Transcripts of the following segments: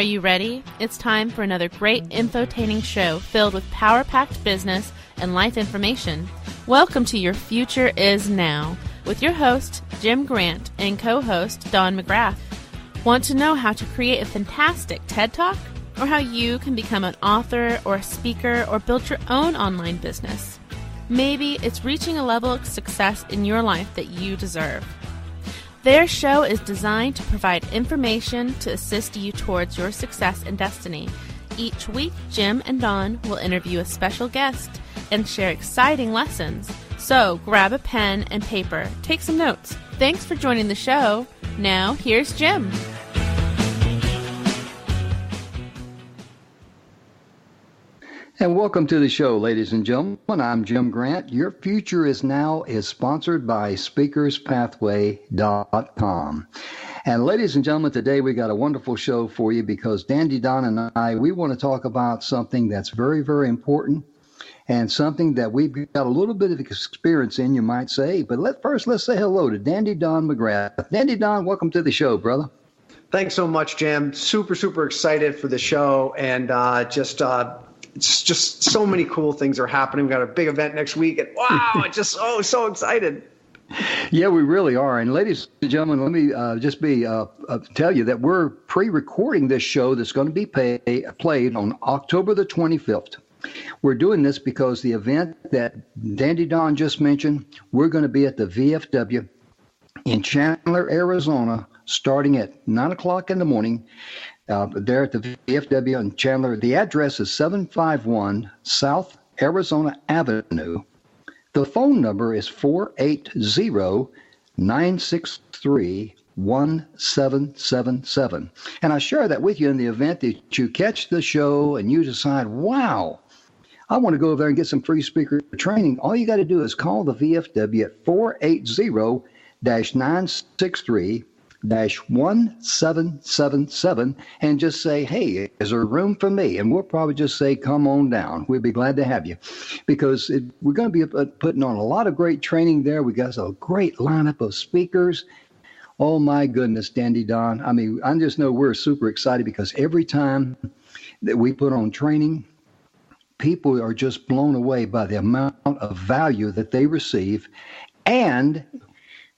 Are you ready? It's time for another great infotaining show filled with power-packed business and life information. Welcome to Your Future Is Now with your host, Jim Grant, and co-host, Don Mcgrath. Want to know how to create a fantastic TED Talk? Or how you can become an author or a speaker or build your own online business? Maybe it's reaching a level of success in your life that you deserve. Their show is designed to provide information to assist you towards your success and destiny. Each week, Jim and Don will interview a special guest and share exciting lessons. So grab a pen and paper, take some notes. Thanks for joining the show. Now, here's Jim. And welcome to the show, ladies and gentlemen. I'm Jim Grant. Your Future Is Now is sponsored by SpeakersPathway.com. And ladies and gentlemen, today we got a wonderful show for you because Dandy, Don, and I, we want to talk about something that's very, very important and something that we've got a little bit of experience in, you might say. But let's say hello to Dandy Don Mcgrath. Dandy Don, welcome to the show, brother. Thanks so much, Jim. Super excited for the show, and it's just so many cool things are happening. We've got a big event next week, and wow, it's just so excited. Yeah, we really are. And ladies and gentlemen, let me tell you that we're pre-recording this show that's going to be played on October the 25th. We're doing this because the event that Dandy Don just mentioned, we're going to be at the VFW in Chandler, Arizona, starting at 9 o'clock in the morning. There at the VFW in Chandler. The address is 751 South Arizona Avenue. The phone number is 480-963-1777. And I share that with you in the event that you catch the show and you decide, wow, I want to go over there and get some free speaker training. All you got to do is call the VFW at 480-963-1777 and just say, hey, is there room for me? And we'll probably just say, come on down. We'll be glad to have you because we're going to be putting on a lot of great training there. We got a great lineup of speakers. Oh, my goodness, Dandy Don. I mean, I just know we're super excited because every time that we put on training, people are just blown away by the amount of value that they receive. And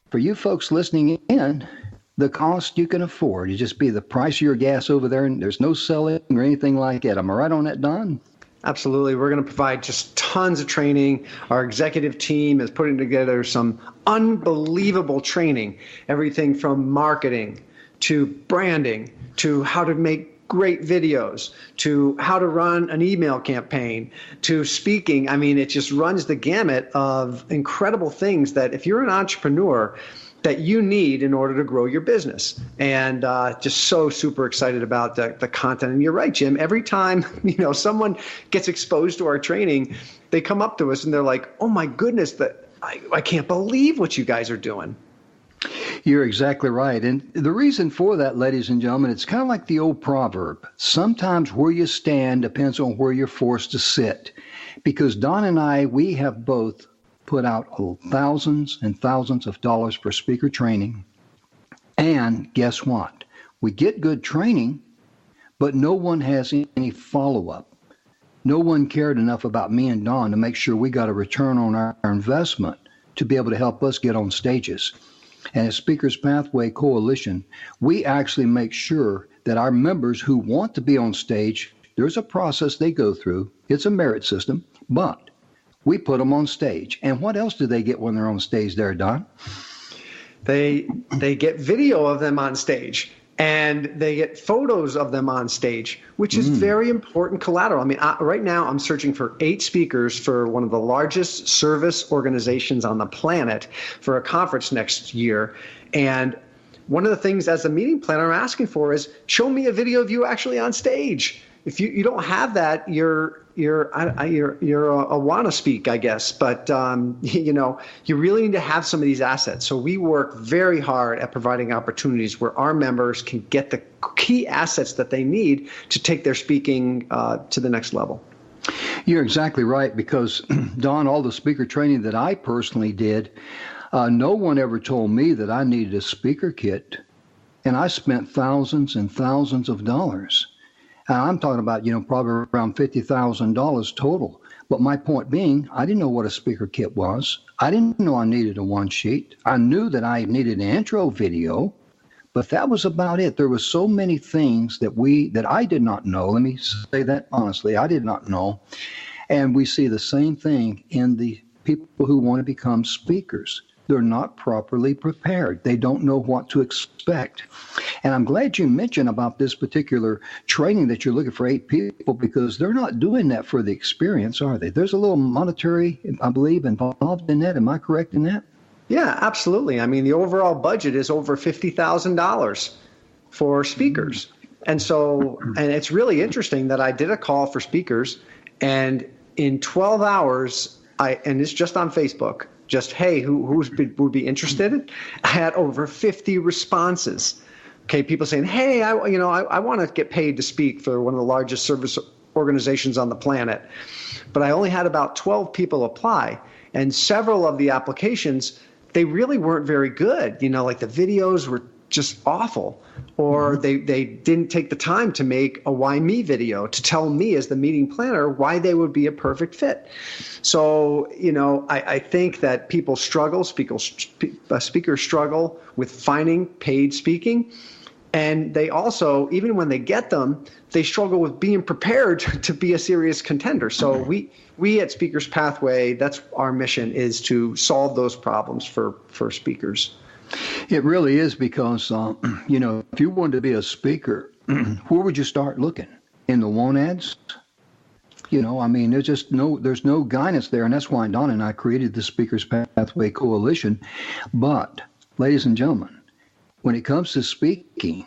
for you folks listening in, the cost you can afford. You just be the price of your gas over there, and there's no selling or anything like that. Am I right on that, Don? Absolutely. We're going to provide just tons of training. Our executive team is putting together some unbelievable training, everything from marketing to branding to how to make great videos to how to run an email campaign to speaking. I mean, it just runs the gamut of incredible things that if you're an entrepreneur, that you need in order to grow your business. And just so super excited about the content. And you're right, Jim, every time, someone gets exposed to our training, they come up to us and they're like, oh my goodness, I can't believe what you guys are doing. You're exactly right. And the reason for that, ladies and gentlemen, it's kind of like the old proverb. Sometimes where you stand depends on where you're forced to sit. Because Don and I, we have both put out thousands and thousands of dollars for speaker training. And guess what? We get good training, but no one has any follow-up. No one cared enough about me and Don to make sure we got a return on our investment to be able to help us get on stages. And as Speakers Pathway Coalition, we actually make sure that our members who want to be on stage, there's a process they go through. It's a merit system, but we put them on stage. And what else do they get when they're on stage there, Don? They get video of them on stage, and they get photos of them on stage, which is very important collateral. I mean, right now I'm searching for 8 speakers for one of the largest service organizations on the planet for a conference next year. And one of the things as a meeting planner I'm asking for is show me a video of you actually on stage. If you don't have that, you're a wanna speak, I guess. But you really need to have some of these assets. So we work very hard at providing opportunities where our members can get the key assets that they need to take their speaking to the next level. You're exactly right, because Don, all the speaker training that I personally did, no one ever told me that I needed a speaker kit, and I spent thousands and thousands of dollars. I'm talking about, probably around $50,000 total. But my point being, I didn't know what a speaker kit was. I didn't know I needed a one sheet. I knew that I needed an intro video, but that was about it. There were so many things that I did not know. Let me say that honestly. I did not know. And we see the same thing in the people who want to become speakers. They're not properly prepared. They don't know what to expect. And I'm glad you mentioned about this particular training that you're looking for 8 people, because they're not doing that for the experience, are they? There's a little monetary, I believe, involved in that. Am I correct in that? Yeah, absolutely. I mean, the overall budget is over $50,000 for speakers. And so, and it's really interesting that I did a call for speakers, and in 12 hours, and it's just on Facebook, just, hey, who would be interested? I had over 50 responses. Okay, people saying, hey, I want to get paid to speak for one of the largest service organizations on the planet. But I only had about 12 people apply. And several of the applications, they really weren't very good. Like the videos were just awful, or they didn't take the time to make a why me video to tell me as the meeting planner why they would be a perfect fit. So, I think that people struggle, speakers struggle with finding paid speaking. And they also, even when they get them, they struggle with being prepared to be a serious contender. So we at Speakers Pathway, that's our mission, is to solve those problems for speakers. It really is, because, if you wanted to be a speaker, where would you start looking? In the want ads? There's no guidance there. And that's why Don and I created the Speakers Pathway Coalition. But, ladies and gentlemen, when it comes to speaking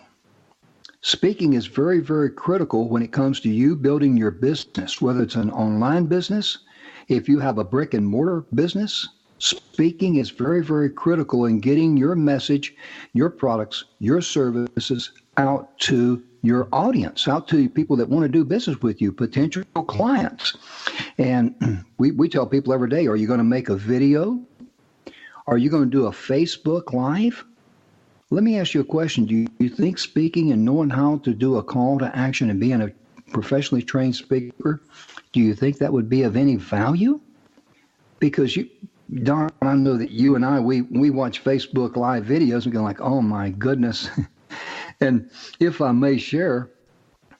is very, very critical when it comes to you building your business, whether it's an online business, if you have a brick and mortar business. Speaking is very, very critical in getting your message, your products, your services out to your audience, out to people that want to do business with you, potential clients. And we tell people every day, are you going to make a video? Are you going to do a Facebook Live? Let me ask you a question. Do you think speaking and knowing how to do a call to action and being a professionally trained speaker, do you think that would be of any value? Because Don, I know that you and I, we watch Facebook Live videos and go like, oh my goodness. And if I may share,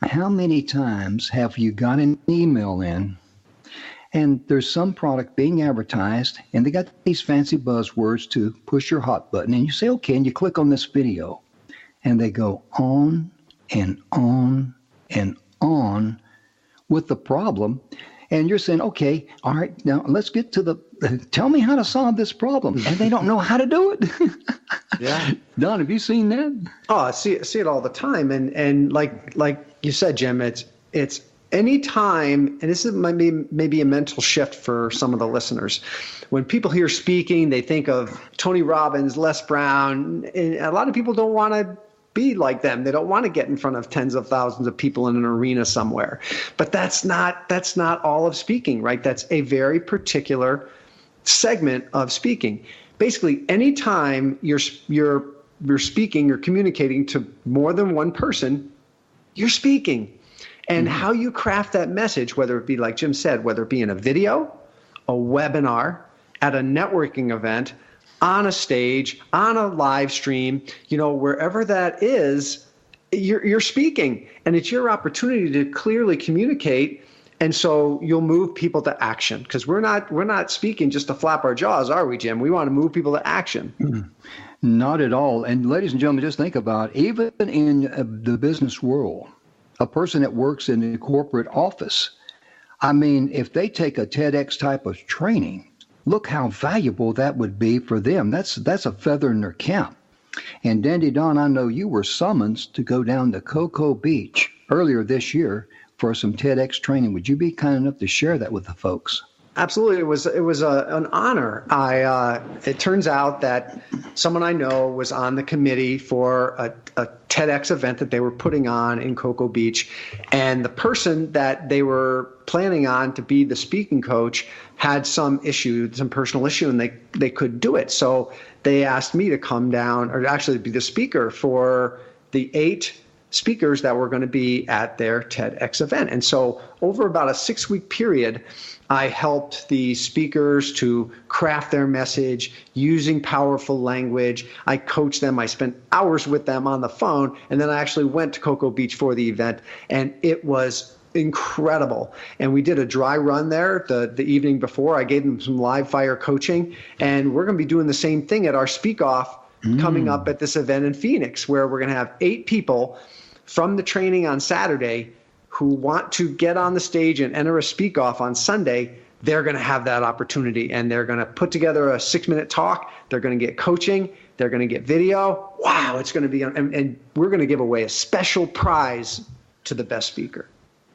how many times have you got an email in and there's some product being advertised and they got these fancy buzzwords to push your hot button, and you say, okay, and you click on this video and they go on and on and on with the problem. And you're saying, okay, all right, now let's get to tell me how to solve this problem. And they don't know how to do it. Yeah. Don, have you seen that? Oh, I see it all the time. And like you said, Jim, it's any time, and this is maybe a mental shift for some of the listeners. When people hear speaking, they think of Tony Robbins, Les Brown, and a lot of people don't want to be like them. They don't want to get in front of tens of thousands of people in an arena somewhere. But that's not all of speaking, right? That's a very particular segment of speaking. Basically, anytime you're speaking, you're communicating to more than one person, you're speaking. And how you craft that message, whether it be, like Jim said, whether it be in a video, a webinar, at a networking event, on a stage, on a live stream, wherever that is, you're speaking, and it's your opportunity to clearly communicate. And so you'll move people to action, because we're not speaking just to flap our jaws, are we, Jim? We want to move people to action. Not at all. And ladies and gentlemen, just think about, even in the business world, a person that works in the corporate office, I mean, if they take a TEDx type of training, look how valuable that would be for them. That's a feather in their cap. And Dandy Don, I know you were summoned to go down to Cocoa Beach earlier this year for some TEDx training. Would you be kind enough to share that with the folks? Absolutely. It was an honor. It turns out that someone I know was on the committee for a TEDx event that they were putting on in Cocoa Beach, and the person that they were planning on to be the speaking coach had some personal issue, and they couldn't do it. So they asked me to come down, or actually be the speaker for the 8 speakers that were going to be at their TEDx event. And so over about a 6-week period, I helped the speakers to craft their message using powerful language. I coached them. I spent hours with them on the phone. And then I actually went to Cocoa Beach for the event. And it was incredible. And we did a dry run there the evening before. I gave them some live fire coaching. And we're going to be doing the same thing at our Speak Off coming up at this event in Phoenix, where we're going to have 8 people from the training on Saturday who want to get on the stage and enter a Speak Off on Sunday. They're going to have that opportunity, and they're going to put together a 6-minute talk. They're going to get coaching. They're going to get video. Wow, it's going to be, and we're going to give away a special prize to the best speaker.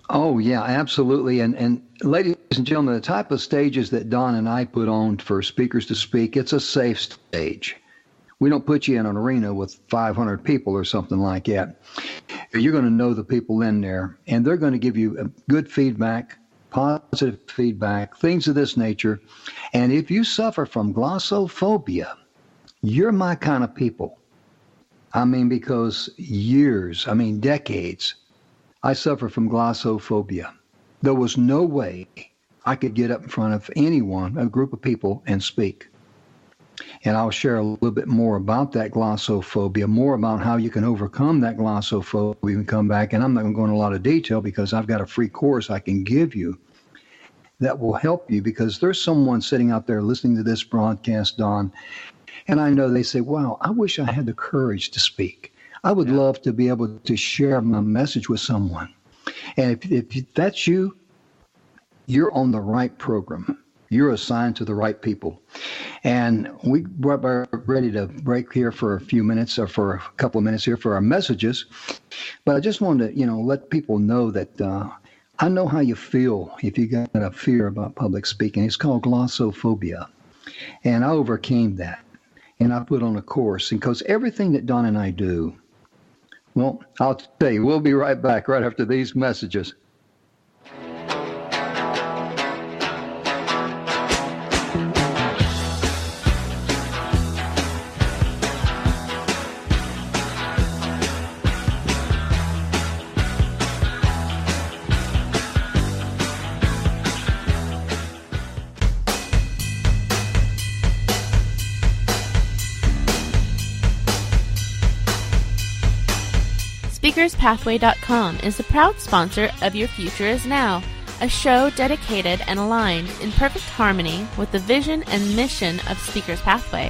Oh, yeah, absolutely. And ladies and gentlemen, the type of stages that Don and I put on for speakers to speak, it's a safe stage. We don't put you in an arena with 500 people or something like that. You're going to know the people in there, and they're going to give you good feedback, positive feedback, things of this nature. And if you suffer from glossophobia, you're my kind of people. I mean, because decades, I suffer from glossophobia. There was no way I could get up in front of anyone, a group of people, and speak. And I'll share a little bit more about that glossophobia, more about how you can overcome that glossophobia and come back. And I'm not going to go into a lot of detail because I've got a free course I can give you that will help you, because there's someone sitting out there listening to this broadcast, Don, and I know they say, wow, I wish I had the courage to speak. I would love to be able to share my message with someone. And if that's you, you're on the right program. You're assigned to the right people. And we're ready to break here for a few minutes, or for a couple of minutes here for our messages. But I just wanted to, let people know that I know how you feel if you got a fear about public speaking. It's called glossophobia. And I overcame that. And I put on a course. And because everything that Don and I do, well, I'll tell you, we'll be right back right after these messages. SpeakersPathway.com is the proud sponsor of Your Future Is Now, a show dedicated and aligned in perfect harmony with the vision and mission of Speakers Pathway.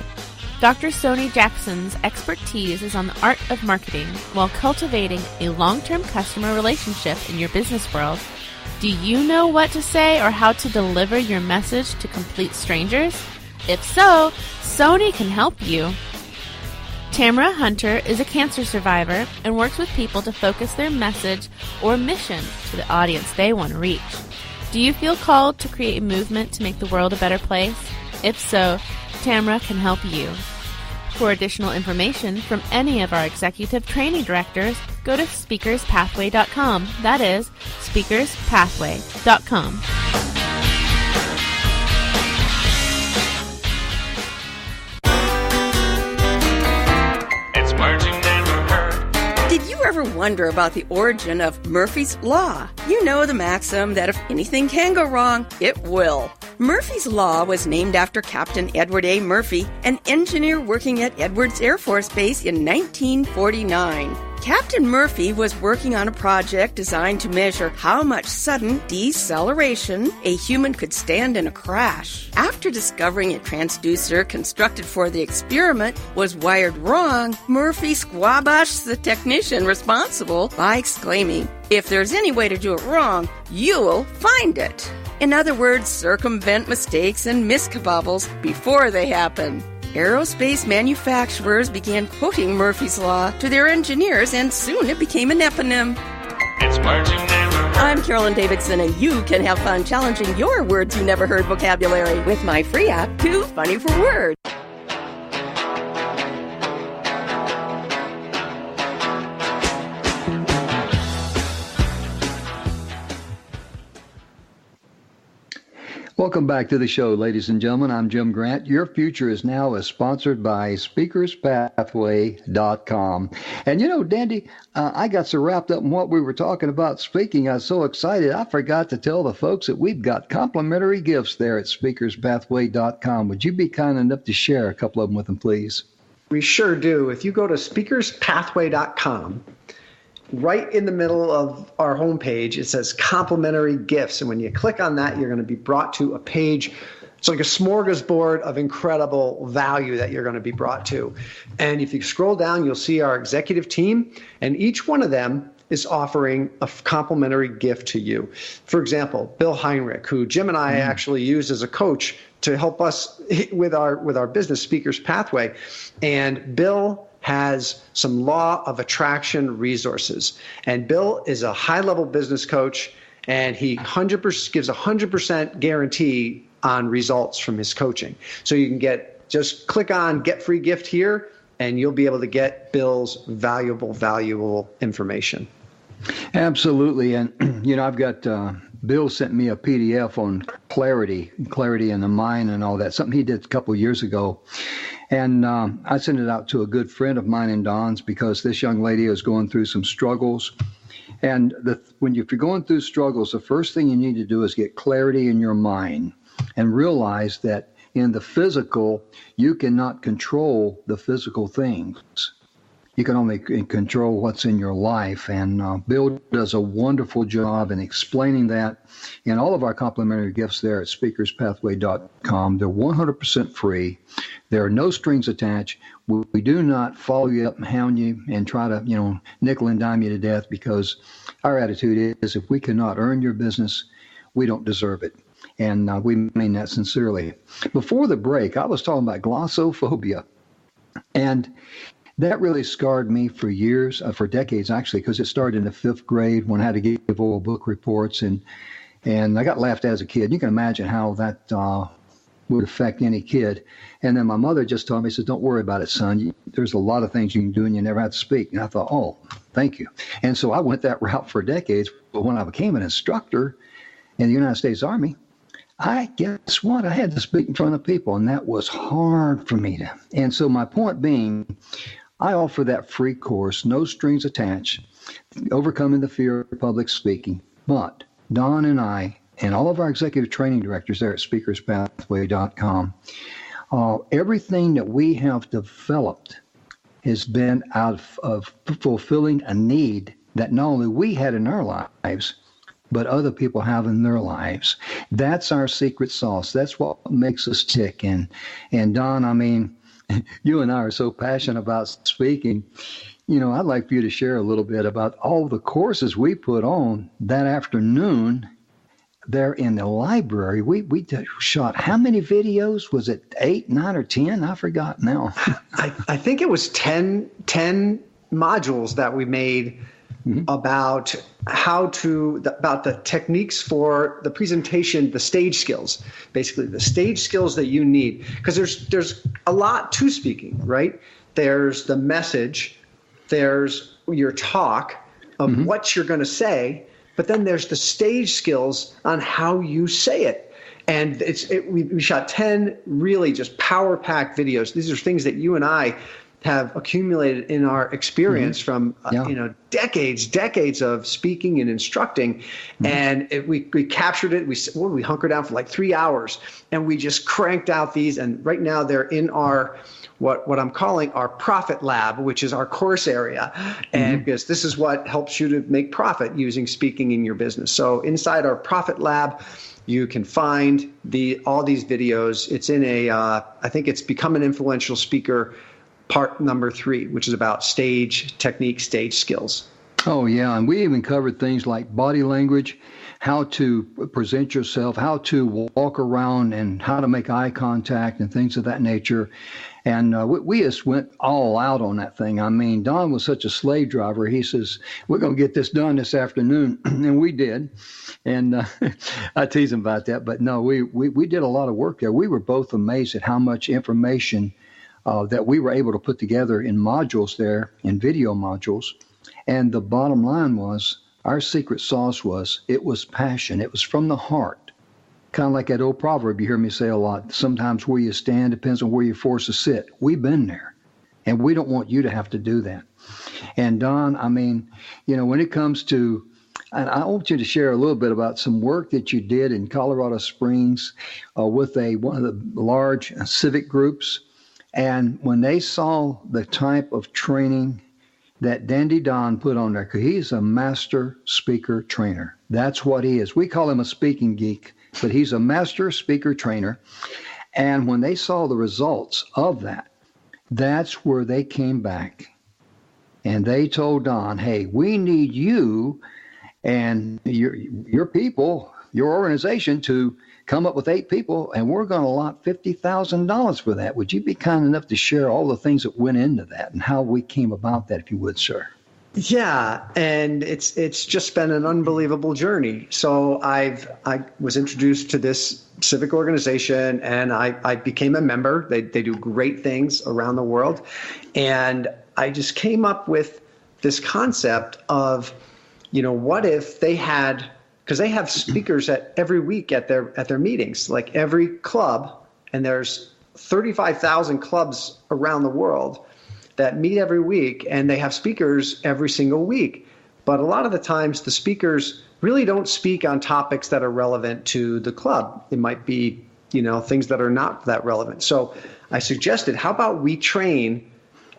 Dr. Sony Jackson's expertise is on the art of marketing while cultivating a long-term customer relationship in your business world. Do you know what to say or how to deliver your message to complete strangers? If so, Sony can help you. Tamara Hunter is a cancer survivor and works with people to focus their message or mission to the audience they want to reach. Do you feel called to create a movement to make the world a better place? If so, Tamara can help you. For additional information from any of our executive training directors, go to speakerspathway.com. That is speakerspathway.com. Did you ever wonder about the origin of Murphy's Law? You know the maxim that if anything can go wrong, it will. Murphy's Law was named after Captain Edward A. Murphy, an engineer working at Edwards Air Force Base in 1949. Captain Murphy was working on a project designed to measure how much sudden deceleration a human could stand in a crash. After discovering a transducer constructed for the experiment was wired wrong, Murphy squabashed the technician responsible by exclaiming, "If there's any way to do it wrong, you'll find it." In other words, circumvent mistakes and miskabobbles before they happen. Aerospace manufacturers began quoting Murphy's Law to their engineers, and soon it became an eponym. It's words you never heard. I'm Carolyn Davidson, and you can have fun challenging your words you never heard vocabulary with my free app, Too Funny for Words. Welcome back to the show, ladies and gentlemen. I'm Jim Grant. Your Future is Now is sponsored by speakerspathway.com. And you know, Dandy, I got so wrapped up in what we were talking about speaking. I was so excited, I forgot to tell the folks that we've got complimentary gifts there at speakerspathway.com. Would you be kind enough to share a couple of them with them, please? We sure do. If you go to speakerspathway.com, right in the middle of our homepage, it says complimentary gifts. And when you click on that, you're going to be brought to a page. It's like a smorgasbord of incredible value that you're going to be brought to. And if you scroll down, you'll see our executive team, and each one of them is offering a complimentary gift to you. For example, Bill Heinrich, who Jim and I actually use as a coach to help us with our business, Speakers Pathway. And Bill has some law of attraction resources. And Bill is a high-level business coach, and he gives 100% guarantee on results from his coaching. So you can just click on Get Free Gift here, and you'll be able to get Bill's valuable information. Absolutely. And, you know, I've got Bill sent me a PDF on clarity in the mind and all that, something he did a couple of years ago. And I sent it out to a good friend of mine and Don's because this young lady is going through some struggles. And if you're going through struggles, the first thing you need to do is get clarity in your mind and realize that in the physical, you cannot control the physical things. You can only control what's in your life. And Bill does a wonderful job in explaining that in all of our complimentary gifts there at speakerspathway.com. They're 100% free. There are no strings attached. We do not follow you up and hound you and try to, nickel and dime you to death, because our attitude is if we cannot earn your business, we don't deserve it. And we mean that sincerely. Before the break, I was talking about glossophobia. And that really scarred me for years, for decades actually, because it started in the 5th grade when I had to give oral book reports, and I got laughed at as a kid. You can imagine how that would affect any kid. And then my mother just told me, she said, "Don't worry about it, son. There's a lot of things you can do, and you never have to speak." And I thought, "Oh, thank you." And so I went that route for decades. But when I became an instructor in the United States Army, guess what? I had to speak in front of people, and that was hard for me to. And so my point being, I offer that free course, no strings attached, overcoming the fear of public speaking. But Don and I and all of our executive training directors there at speakerspathway.com, everything that we have developed has been out of fulfilling a need that not only we had in our lives, but other people have in their lives. That's our secret sauce. That's what makes us tick. And Don, I mean, you and I are so passionate about speaking. I'd like for you to share a little bit about all the courses we put on that afternoon there in the library. We shot how many videos? Was it 8, 9, or 10? I forgot now. I think it was 10 modules that we made about about the techniques for the presentation, the stage skills, basically the stage skills that you need. Because there's a lot to speaking, right? There's the message, there's your talk of what you're going to say, but then there's the stage skills on how you say it. And we shot 10 really just power-packed videos. These are things that you and I have accumulated in our experience from decades of speaking and instructing, and we captured it. We hunkered down for like 3 hours, and we just cranked out these. And right now they're in our what I'm calling our profit lab, which is our course area, and because this is what helps you to make profit using speaking in your business. So inside our profit lab, you can find all these videos. It's in I think it's Become an Influential Speaker, part number 3, which is about stage technique, stage skills. Oh, yeah. And we even covered things like body language, how to present yourself, how to walk around, and how to make eye contact and things of that nature. And we just went all out on that thing. I mean, Don was such a slave driver. He says, "We're going to get this done this afternoon." And we did. And I tease him about that. But no, we did a lot of work there. We were both amazed at how much information that we were able to put together in modules there, in video modules. And the bottom line was, our secret sauce was, it was passion. It was from the heart. Kind of like that old proverb you hear me say a lot. Sometimes where you stand depends on where you're forced to sit. We've been there, and we don't want you to have to do that. And Don, I mean, when it comes to, and I want you to share a little bit about some work that you did in Colorado Springs with one of the large civic groups. And when they saw the type of training that Dandy Don put on there, because he's a master speaker trainer. That's what he is. We call him a speaking geek, but he's a master speaker trainer. And when they saw the results of that, that's where they came back. And they told Don, hey, we need you and your people, your organization, to come up with 8 people, and we're going to allot $50,000 for that. Would you be kind enough to share all the things that went into that and how we came about that, if you would, sir? Yeah, and it's just been an unbelievable journey. So I was introduced to this civic organization, and I became a member. They do great things around the world, and I just came up with this concept of, what if they had, because they have speakers every week at their meetings, like every club, and there's 35,000 clubs around the world that meet every week, and they have speakers every single week. But a lot of the times the speakers really don't speak on topics that are relevant to the club. It might be, things that are not that relevant. So I suggested, how about we train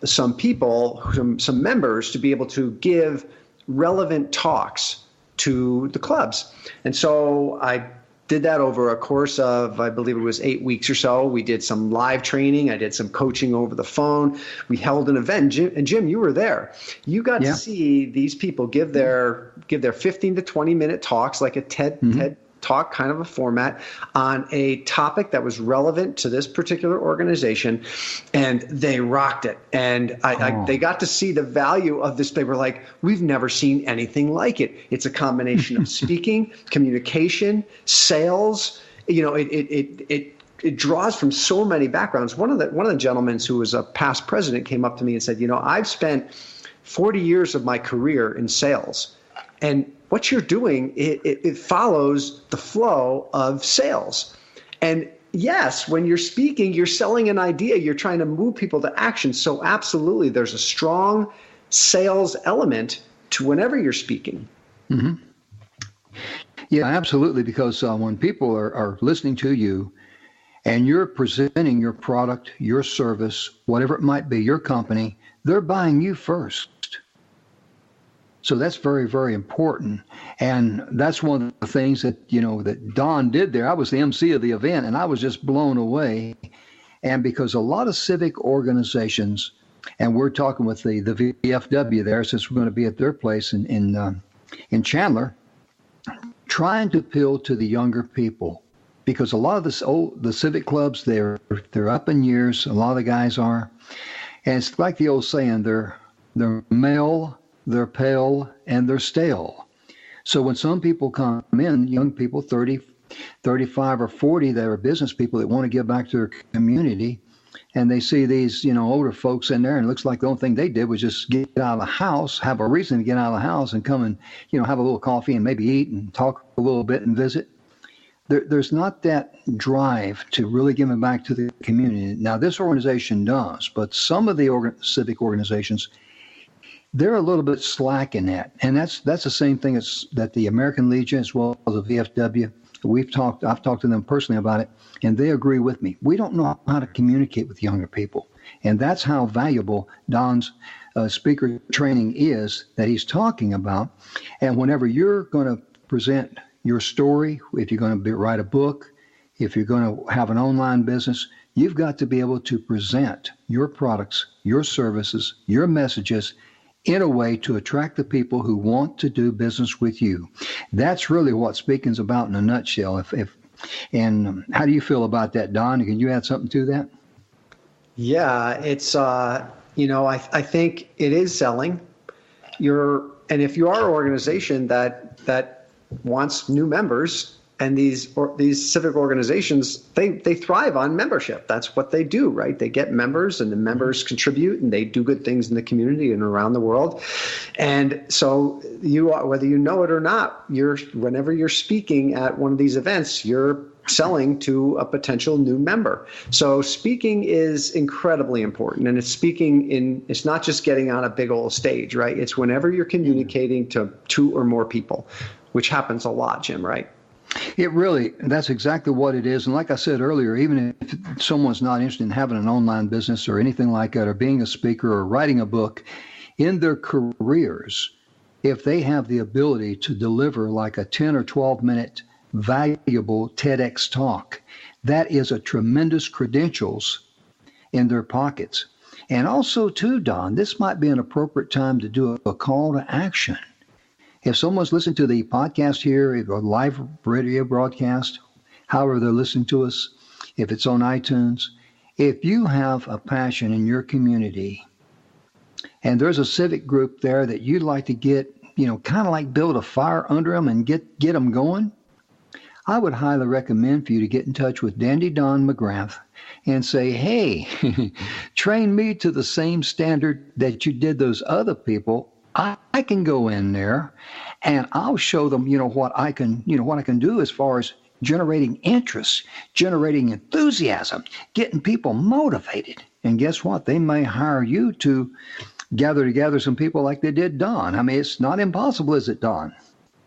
some people, some members, to be able to give relevant talks to the clubs. And so I did that over a course of, I believe it was 8 weeks or so. We did some live training. I did some coaching over the phone. We held an event. Jim, you were there. You got to see these people give their 15 to 20 minute talks, like a TED Talk kind of a format, on a topic that was relevant to this particular organization, and they rocked it. And they got to see the value of this. They were like, we've never seen anything like it. It's a combination of speaking, communication, sales. It draws from so many backgrounds. One of the gentlemen who was a past president came up to me and said, I've spent 40 years of my career in sales, and what you're doing, it follows the flow of sales. And yes, when you're speaking, you're selling an idea. You're trying to move people to action. So absolutely, there's a strong sales element to whenever you're speaking. Mm-hmm. Yeah, absolutely. Because when people are listening to you and you're presenting your product, your service, whatever it might be, your company, they're buying you first. So that's very, very important. And that's one of the things that, that Don did there. I was the MC of the event, and I was just blown away. And because a lot of civic organizations, and we're talking with the VFW there, since we're going to be at their place in Chandler, trying to appeal to the younger people. Because a lot of the civic clubs, they're up in years. A lot of the guys are. And it's like the old saying, they're male, they're pale, and they're stale. So when some people come in, young people, 30, 35 or 40, that are business people that want to give back to their community, and they see these, older folks in there, and it looks like the only thing they did was just get out of the house, have a reason to get out of the house and come and, have a little coffee and maybe eat and talk a little bit and visit. There's not that drive to really give back to the community. Now, this organization does, but some of the civic organizations, they're a little bit slack in that. And that's the same thing that the American Legion, as well as the VFW, I've talked to them personally about it, and they agree with me. We don't know how to communicate with younger people. And that's how valuable Don's speaker training is that he's talking about. And whenever you're going to present your story, if you're going to write a book, if you're going to have an online business, you've got to be able to present your products, your services, your messages in a way to attract the people who want to do business with you. That's really what speaking's about in a nutshell. And how do you feel about that, Don? Can you add something to that? Yeah, it's I think it is selling. And if you are an organization that wants new members, and these civic organizations, they thrive on membership. That's what they do, right? They get members, and the members contribute, and they do good things in the community and around the world. And so whether you know it or not, whenever you're speaking at one of these events, you're selling to a potential new member. So speaking is incredibly important, and it's not just getting on a big old stage, right? It's whenever you're communicating to two or more people, which happens a lot, Jim, right? That's exactly what it is. And like I said earlier, even if someone's not interested in having an online business or anything like that, or being a speaker or writing a book, in their careers, if they have the ability to deliver like a 10 or 12 minute valuable TEDx talk, that is a tremendous credentials in their pockets. And also too, Don, this might be an appropriate time to do a call to action. If someone's listening to the podcast here, or live radio broadcast, however they're listening to us, if it's on iTunes, if you have a passion in your community and there's a civic group there that you'd like to get, kind of like build a fire under them and get them going, I would highly recommend for you to get in touch with Dandy Don Mcgrath and say, hey, train me to the same standard that you did those other people. I can go in there and I'll show them, what I can do as far as generating interest, generating enthusiasm, getting people motivated. And guess what? They may hire you to gather together some people like they did Don. I mean, it's not impossible, is it, Don?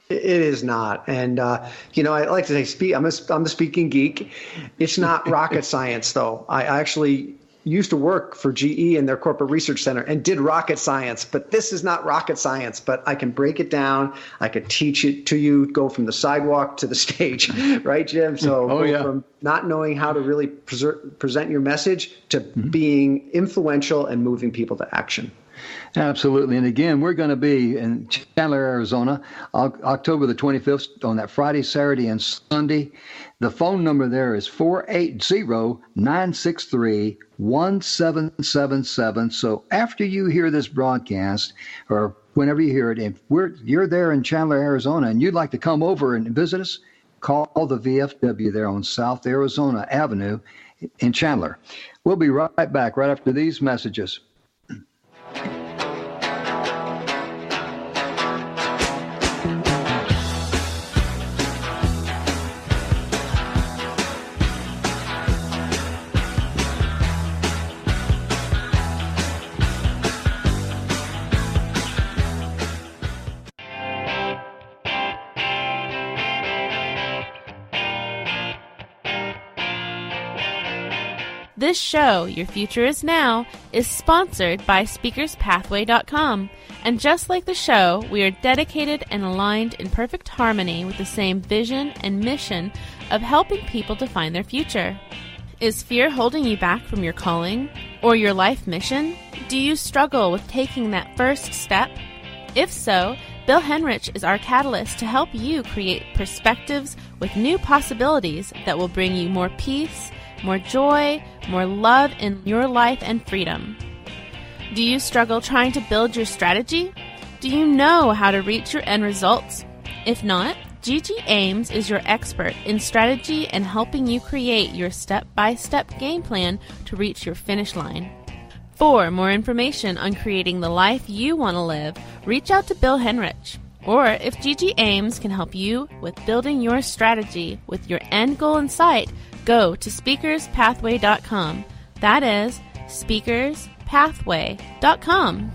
It is not. And, I like to say, I'm the speaking geek. It's not rocket science, though. I actually used to work for GE in their corporate research center and did rocket science, but this is not rocket science, but I can break it down. I could teach it to you, go from the sidewalk to the stage, right, Jim? So from not knowing how to really present your message to being influential and moving people to action. Absolutely. And again, we're going to be in Chandler, Arizona, October the 25th on that Friday, Saturday, and Sunday. The phone number there is 480-963-1777. So after you hear this broadcast, or whenever you hear it, if you're there in Chandler, Arizona, and you'd like to come over and visit us, call the VFW there on South Arizona Avenue in Chandler. We'll be right back right after these messages. This show, Your Future Is Now, is sponsored by SpeakersPathway.com. And just like the show, we are dedicated and aligned in perfect harmony with the same vision and mission of helping people to find their future. Is fear holding you back from your calling or your life mission? Do you struggle with taking that first step? If so, Bill Henrich is our catalyst to help you create perspectives with new possibilities that will bring you more peace, more joy, more love in your life and freedom. Do you struggle trying to build your strategy? Do you know how to reach your end results? If not, Gigi Ames is your expert in strategy and helping you create your step-by-step game plan to reach your finish line. For more information on creating the life you want to live, reach out to Bill Henrich. Or if Gigi Ames can help you with building your strategy with your end goal in sight, go to SpeakersPathway.com. That is SpeakersPathway.com.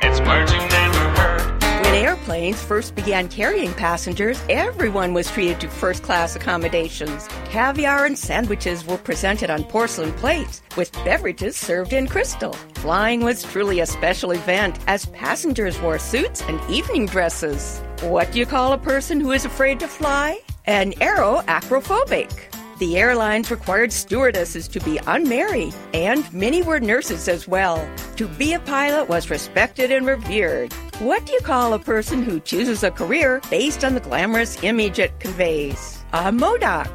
It's words you never heard. When airplanes first began carrying passengers, everyone was treated to first-class accommodations. Caviar and sandwiches were presented on porcelain plates, with beverages served in crystal. Flying was truly a special event, as passengers wore suits and evening dresses. What do you call a person who is afraid to fly? An aeroacrophobic. The airlines required stewardesses to be unmarried, and many were nurses as well. To be a pilot was respected and revered. What do you call a person who chooses a career based on the glamorous image it conveys? A MODOK.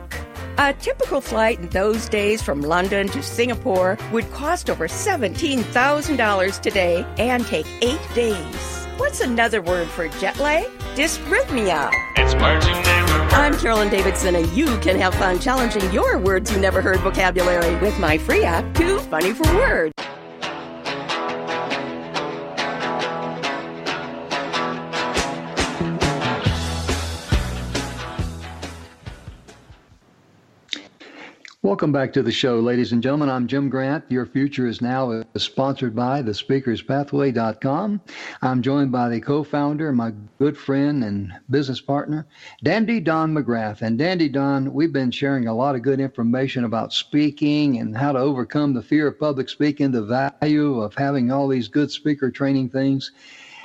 A typical flight in those days from London to Singapore would cost over $17,000 today and take 8 days. What's another word for jet lag? Dysrhythmia. It's words you never heard. I'm Carolyn Davidson, and you can have fun challenging your words you never heard vocabulary with my free app, Too Funny for Words. Welcome back to the show, ladies and gentlemen. I'm Jim Grant. Your Future is Now is sponsored by thespeakerspathway.com. I'm joined by the co-founder, my good friend and business partner, Dandy Don Mcgrath. And Dandy Don, we've been sharing a lot of good information about speaking and how to overcome the fear of public speaking, the value of having all these good speaker training things.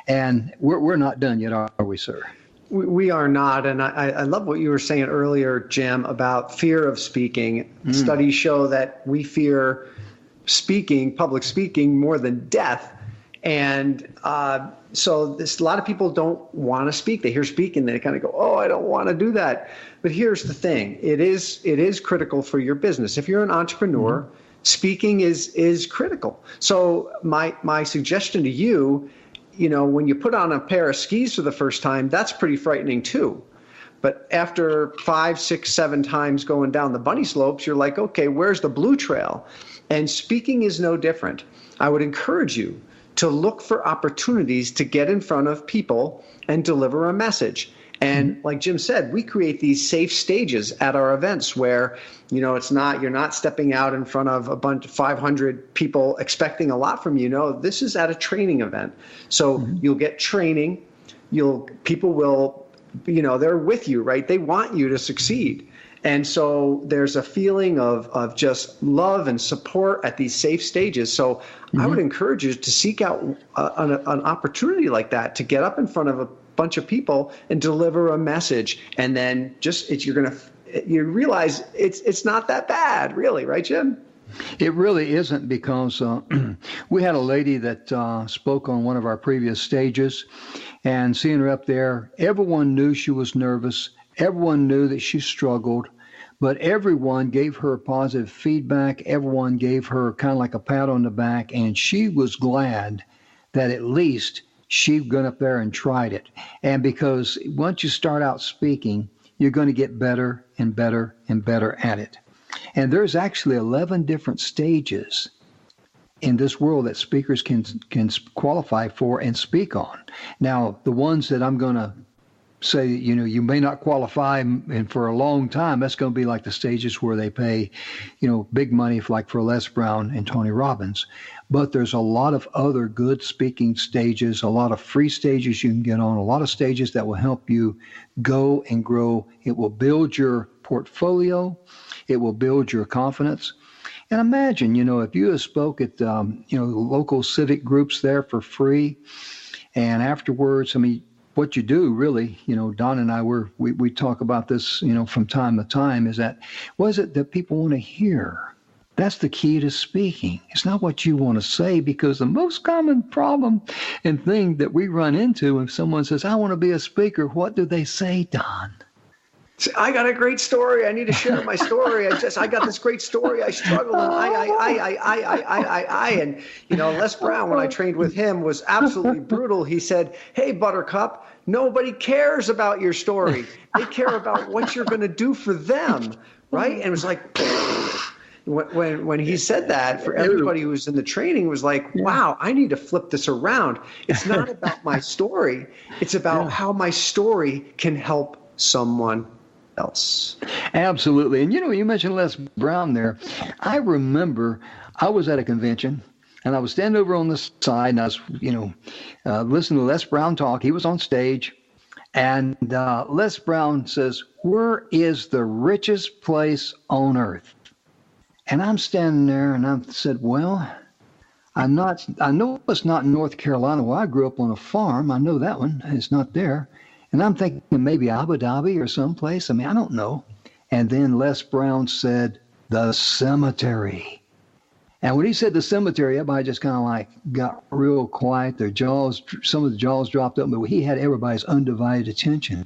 And we're not done yet, are we, sir? We are not, and I love what you were saying earlier, Jim, about fear of speaking. Studies show that we fear speaking, public speaking, more than death. And so a lot of people don't want to speak. They hear speaking, they kind of go, oh, I don't want to do that. But here's the thing. It is critical for your business. If you're an entrepreneur, speaking is critical. So my suggestion to you, when you put on a pair of skis for the first time, that's pretty frightening too. But after 5, 6, 7 times going down the bunny slopes, you're like, okay, where's the blue trail? And speaking is no different. I would encourage you to look for opportunities to get in front of people and deliver a message. And like Jim said, we create these safe stages at our events where, you're not stepping out in front of a bunch of 500 people expecting a lot from you. No, this is at a training event. So you'll get training. People will, they're with you, right? They want you to succeed. And so there's a feeling of just love and support at these safe stages. So I would encourage you to seek out an opportunity like that, to get up in front of a bunch of people and deliver a message. And then you realize it's not that bad, really, right, Jim? It really isn't, because we had a lady that spoke on one of our previous stages, and seeing her up there, everyone knew she was nervous. Everyone knew that she struggled, but everyone gave her positive feedback. Everyone gave her kind of like a pat on the back, and she was glad that at least she went up there and tried it. And because once you start out speaking, you're going to get better and better and better at it. And there's actually 11 different stages in this world that speakers can qualify for and speak on. Now, the ones that I'm going to say, you may not qualify and for a long time, that's going to be like the stages where they pay, big money for Les Brown and Tony Robbins. But there's a lot of other good speaking stages, a lot of free stages you can get on, a lot of stages that will help you go and grow. It will build your portfolio. It will build your confidence. And imagine, if you have spoke at, local civic groups there for free, and afterwards, what you do really, Don and I we talk about this, from time to time, is that what is it that people want to hear? That's the key to speaking. It's not what you want to say, because the most common problem and thing that we run into if someone says, I want to be a speaker, what do they say, Don? I got a great story. I need to share my story. I got this great story. I struggled, and I. And, Les Brown, when I trained with him, was absolutely brutal. He said, hey, Buttercup, nobody cares about your story. They care about what you're going to do for them, right? And it was like, when he said that, for everybody who was in the training was like, wow, I need to flip this around. It's not about my story. It's about how my story can help someone else. Absolutely. And you mentioned Les Brown there. I remember I was at a convention, and I was standing over on the side, and I was, listening to Les Brown talk. He was on stage, and Les Brown says, where is the richest place on earth? And I'm standing there, and I said, well, I know it's not in North Carolina. Well, I grew up on a farm. I know that one. It's not there. And I'm thinking maybe Abu Dhabi or someplace. I don't know. And then Les Brown said, the cemetery. And when he said the cemetery, everybody just kind of got real quiet. Some of the jaws dropped up, but he had everybody's undivided attention.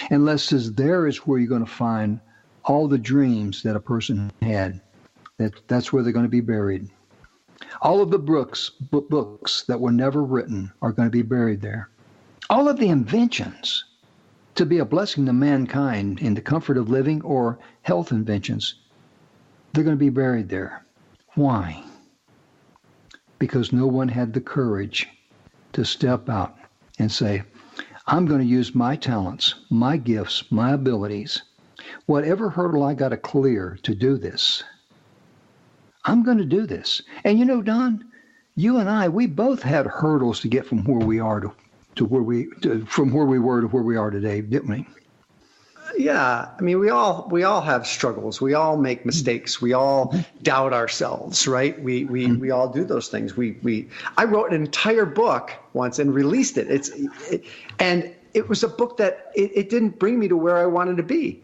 And Les says, there is where you're going to find all the dreams that a person had. That's where they're going to be buried. All of the books that were never written are going to be buried there. All of the inventions to be a blessing to mankind in the comfort of living or health inventions, they're going to be buried there. Why? Because no one had the courage to step out and say, I'm going to use my talents, my gifts, my abilities whatever hurdle I got to clear to do this, I'm going to do this. And you know, Don, you and I, we both had hurdles to get from where we are from where we were to where we are today, didn't we? Yeah, I mean, we all have struggles. We all make mistakes. We all doubt ourselves, right? We all do those things. I wrote an entire book once and released it. And it was a book that it didn't bring me to where I wanted to be.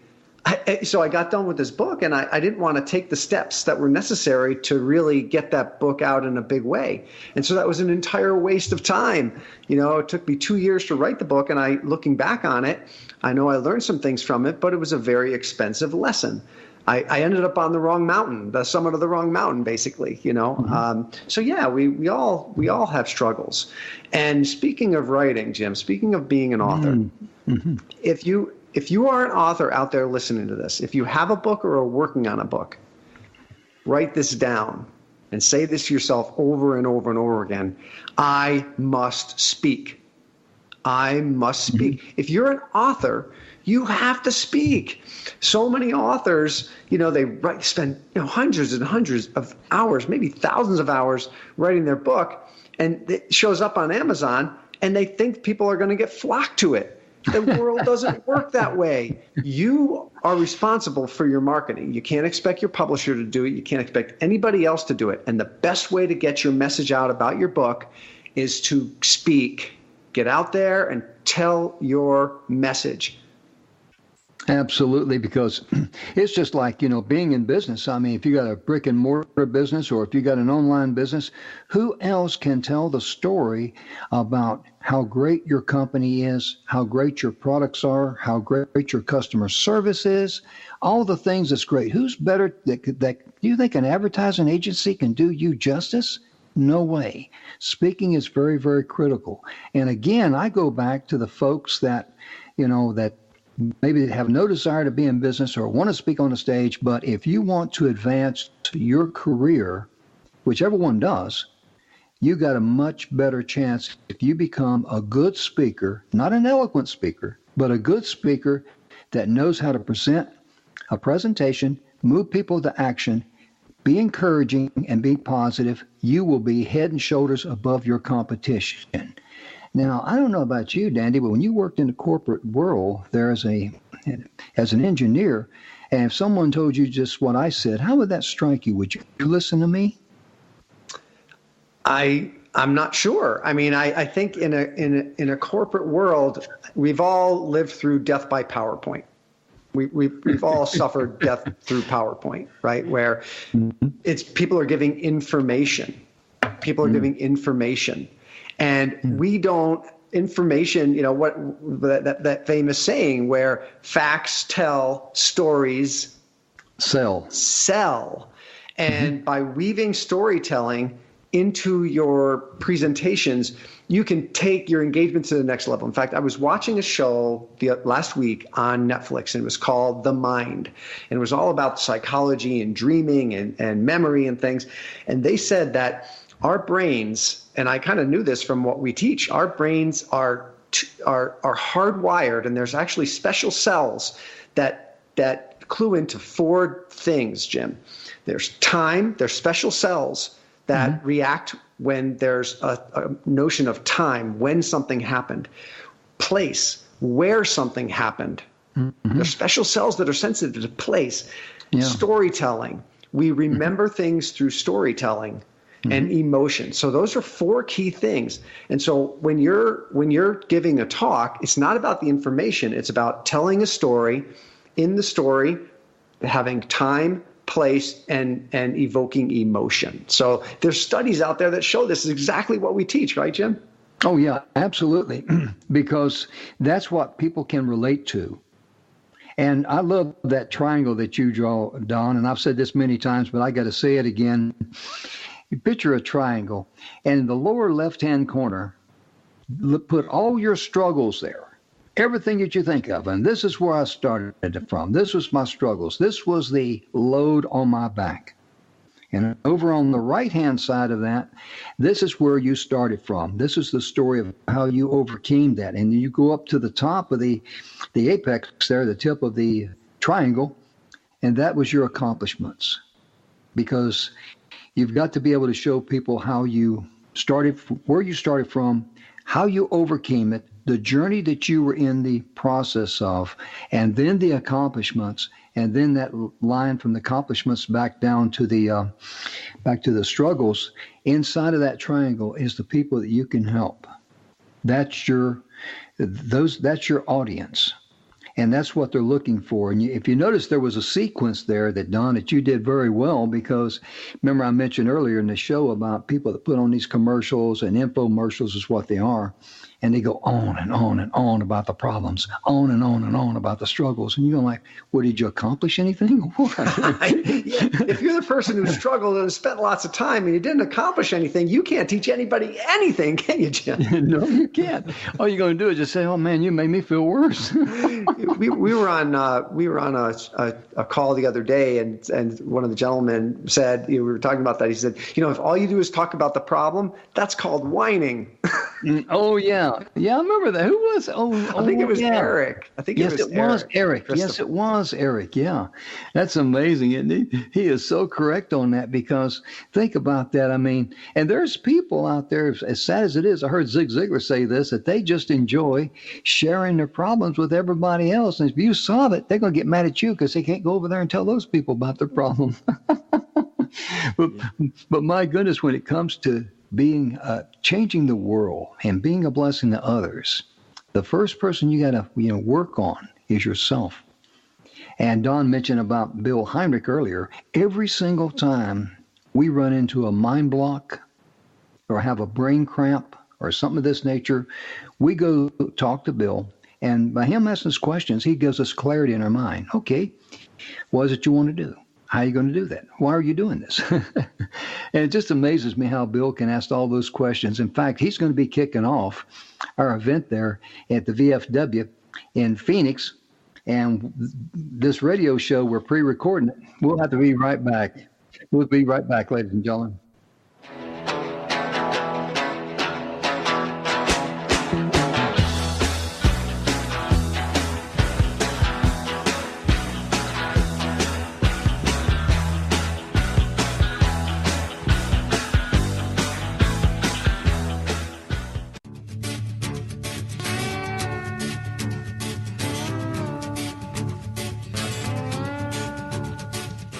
So I got done with this book, and I didn't want to take the steps that were necessary to really get that book out in a big way. And so that was an entire waste of time. You know, it took me 2 years to write the book, and looking back on it, I know I learned some things from it, but it was a very expensive lesson. I ended up on the wrong mountain, the summit of the wrong mountain, basically, you know. So yeah, we all have struggles. And speaking of writing, Jim, speaking of being an author, if you are an author out there listening to this, if you have a book or are working on a book, write this down and say this to yourself over and over and over again. I must speak. I must speak. If you're an author, you have to speak. So many authors, you know, they spend hundreds and hundreds of hours, maybe thousands of hours writing their book, and it shows up on Amazon, and they think people are going to get flocked to it. The world doesn't work that way. You are responsible for your marketing. You can't expect your publisher to do it. You can't expect anybody else to do it. And the best way to get your message out about your book is to speak. Get out there and tell your message. Absolutely, because it's just like, you know, being in business. I mean, if you got a brick and mortar business or if you got an online business, who else can tell the story about how great your company is, how great your products are, how great your customer service is, all the things that's great? Who's better that do you think an advertising agency can do you justice? No way. Speaking is very, very critical. And again, I go back to the folks that, you know, that maybe have no desire to be in business or want to speak on a stage, but if you want to advance your career, whichever one does, you got a much better chance if you become a good speaker, not an eloquent speaker, but a good speaker that knows how to present a presentation, move people to action, be encouraging and be positive. You will be head and shoulders above your competition. Now, I don't know about you, Dandy, but when you worked in the corporate world, as an engineer, and if someone told you just what I said, how would that strike you? Would you listen to me? I'm not sure. I mean, I think in a corporate world, we've all lived through death by PowerPoint. We've all suffered death through PowerPoint, right? Where it's people are giving information. People are giving information. And we don't information, you know, what that famous saying where facts tell, stories sell. And by weaving storytelling into your presentations, you can take your engagement to the next level. In fact, I was watching a show last week on Netflix, and it was called The Mind. And it was all about psychology and dreaming and memory and things. And they said that our brains, and I kind of knew this from what we teach, our brains are hardwired, and there's actually special cells that clue into 4 things, Jim. There's time, there's special cells that react when there's a notion of time, when something happened. Place, where something happened. There's special cells that are sensitive to place. Storytelling. We remember things through storytelling. And emotion. So those are 4 key things. And so when you're giving a talk, it's not about the information. It's about telling a story, in the story, having time, place, and evoking emotion. So there's studies out there that show this is exactly what we teach, right, Jim? Oh, yeah, absolutely. Because that's what people can relate to. And I love that triangle that you draw, Don, and I've said this many times, but I got to say it again. You picture a triangle, and in the lower left-hand corner, put all your struggles there, everything that you think of. And this is where I started from. This was my struggles. This was the load on my back. And over on the right-hand side of that, this is where you started from. This is the story of how you overcame that. And you go up to the top of the apex there, the tip of the triangle, and that was your accomplishments. Because you've got to be able to show people how you started, where you started from, how you overcame it, the journey that you were in the process of, and then the accomplishments, and then that line from the accomplishments back down to the struggles. Inside of that triangle is the people that you can help. That's your audience. And that's what they're looking for. And if you notice, there was a sequence there that, Don, that you did very well, because remember I mentioned earlier in the show about people that put on these commercials, and infomercials is what they are. And they go on and on and on about the problems, on and on and on about the struggles. And you're like, well, did you accomplish anything? If you're the person who struggled and spent lots of time and you didn't accomplish anything, you can't teach anybody anything, can you, Jim? No, you can't. All you're going to do is just say, oh, man, you made me feel worse. we were on a call the other day, and one of the gentlemen said, we were talking about that. He said, if all you do is talk about the problem, that's called whining. Oh, yeah. Yeah, I remember that. Who was? I think it was Eric. Yes, it was Eric. Yes, it was Eric. Yeah. That's amazing, isn't he? He is so correct on that, because think about that. I mean, and there's people out there, as sad as it is, I heard Zig Ziglar say this, that they just enjoy sharing their problems with everybody else. And if you solve it, they're going to get mad at you because they can't go over there and tell those people about their problem. But my goodness, when it comes to being changing the world and being a blessing to others, the first person you got to work on is yourself. And Don mentioned about Bill Heinrich earlier. Every single time we run into a mind block or have a brain cramp or something of this nature, we go talk to Bill, and by him asking us questions, he gives us clarity in our mind. Okay, what is it you want to do? How are you going to do that? Why are you doing this? And it just amazes me how Bill can ask all those questions. In fact, he's going to be kicking off our event there at the VFW in Phoenix. And this radio show, we're pre-recording it. We'll have to be right back. We'll be right back, ladies and gentlemen.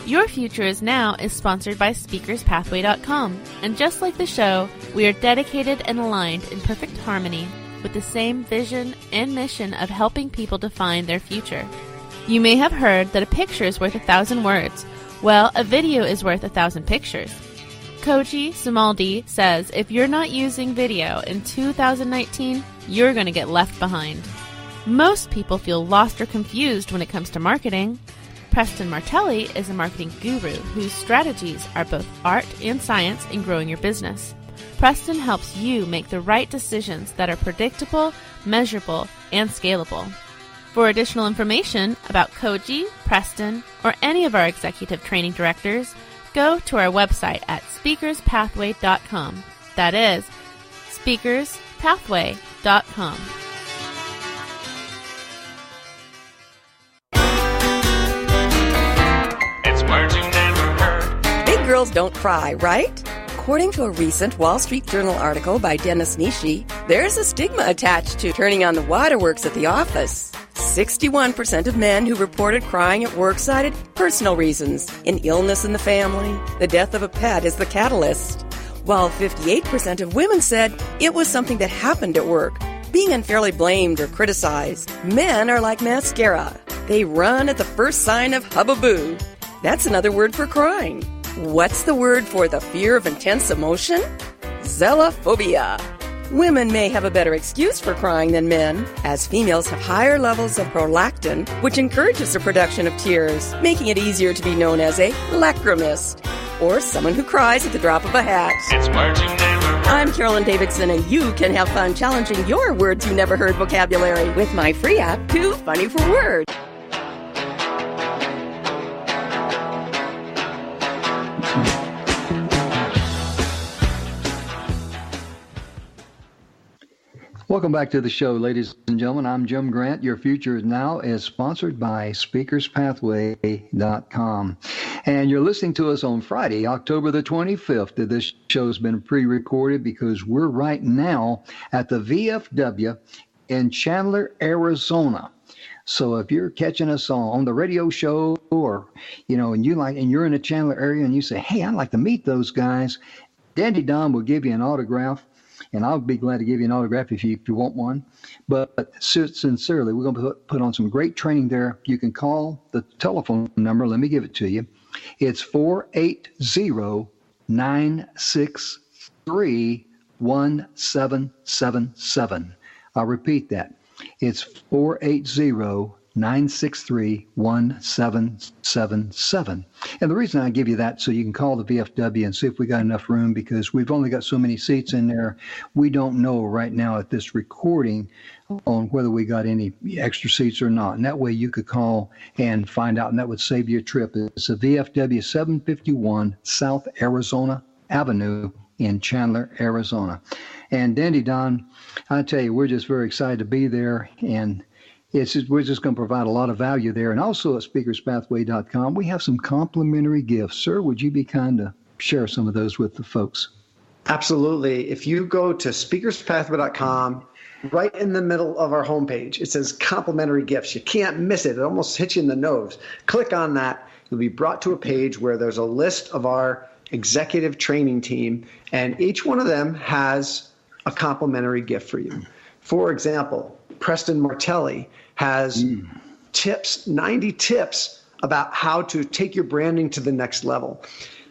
Your Future Is Now is sponsored by SpeakersPathway.com, and just like the show, we are dedicated and aligned in perfect harmony with the same vision and mission of helping people define their future. You may have heard that a picture is worth 1,000 words. Well, a video is worth 1,000 pictures. Koji Sumaldi says if you're not using video in 2019, you're going to get left behind. Most people feel lost or confused when it comes to marketing. Preston Martelli is a marketing guru whose strategies are both art and science in growing your business. Preston helps you make the right decisions that are predictable, measurable, and scalable. For additional information about Koji, Preston, or any of our executive training directors, go to our website at speakerspathway.com. That is speakerspathway.com. Big girls don't cry, right? According to a recent Wall Street Journal article by Dennis Nishi, there's a stigma attached to turning on the waterworks at the office. 61% of men who reported crying at work cited personal reasons, an illness in the family, the death of a pet is the catalyst. While 58% of women said it was something that happened at work, being unfairly blamed or criticized. Men are like mascara. They run at the first sign of hubbub. That's another word for crying. What's the word for the fear of intense emotion? Zelophobia. Women may have a better excuse for crying than men, as females have higher levels of prolactin, which encourages the production of tears, making it easier to be known as a lachrymist, or someone who cries at the drop of a hat. It's Marching Neighborhood. I'm Carolyn Davidson, and you can have fun challenging your words you never heard vocabulary with my free app, Too Funny for Words. Welcome back to the show, ladies and gentlemen. I'm Jim Grant. Your Future is Now is sponsored by SpeakersPathway.com. And you're listening to us on Friday, October the 25th. This show's been pre-recorded because we're right now at the VFW in Chandler, Arizona. So if you're catching us on the radio show or, and you're in the Chandler area and you say, hey, I'd like to meet those guys, Dandy Don will give you an autograph. And I'll be glad to give you an autograph if you want one. But sincerely, we're going to put on some great training there. You can call the telephone number. Let me give it to you. It's 480-963-1777. I'll repeat that. It's 480-963-1777. And the reason I give you that so you can call the VFW and see if we got enough room, because we've only got so many seats in there. We don't know right now at this recording on whether we got any extra seats or not. And that way you could call and find out, and that would save you a trip. It's a VFW 751 South Arizona Avenue in Chandler, Arizona. And Dandy Don, I tell you, we're just very excited to be there, and we're just going to provide a lot of value there. And also at SpeakersPathway.com, we have some complimentary gifts. Sir, would you be kind to share some of those with the folks? Absolutely. If you go to SpeakersPathway.com, right in the middle of our homepage, it says complimentary gifts. You can't miss it. It almost hits you in the nose. Click on that. You'll be brought to a page where there's a list of our executive training team, and each one of them has a complimentary gift for you. For example, Preston Martelli has 90 tips about how to take your branding to the next level.